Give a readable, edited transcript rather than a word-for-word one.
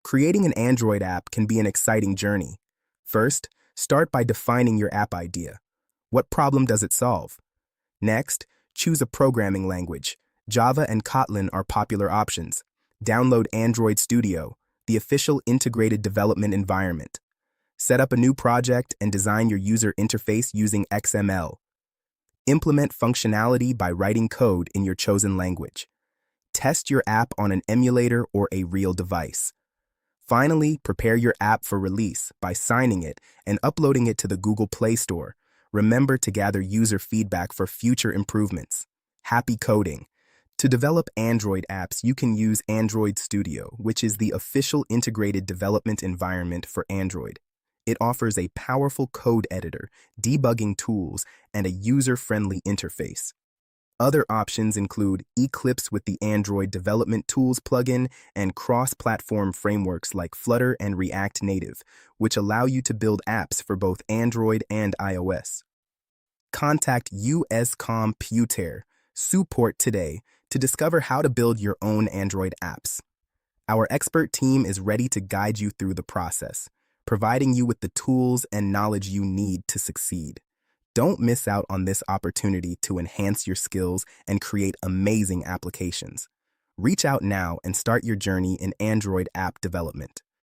Creating an Android app can be an exciting journey. First, start by defining your app idea. What problem does it solve? Next, choose a programming language. Java and Kotlin are popular options. Download Android Studio, the official integrated development environment. Set up a new project and design your user interface using XML. Implement functionality by writing code in your chosen language. Test your app on an emulator or a real device. Finally, prepare your app for release by signing it and uploading it to the Google Play Store. Remember to gather user feedback for future improvements. Happy coding! To develop Android apps, you can use Android Studio, which is the official integrated development environment for Android. It offers a powerful code editor, debugging tools, and a user-friendly interface. Other options include Eclipse with the Android Development Tools plugin and cross-platform frameworks like Flutter and React Native, which allow you to build apps for both Android and iOS. Contact US Computer Support today to discover how to build your own Android apps. Our expert team is ready to guide you through the process, providing you with the tools and knowledge you need to succeed. Don't miss out on this opportunity to enhance your skills and create amazing applications. Reach out now and start your journey in Android app development.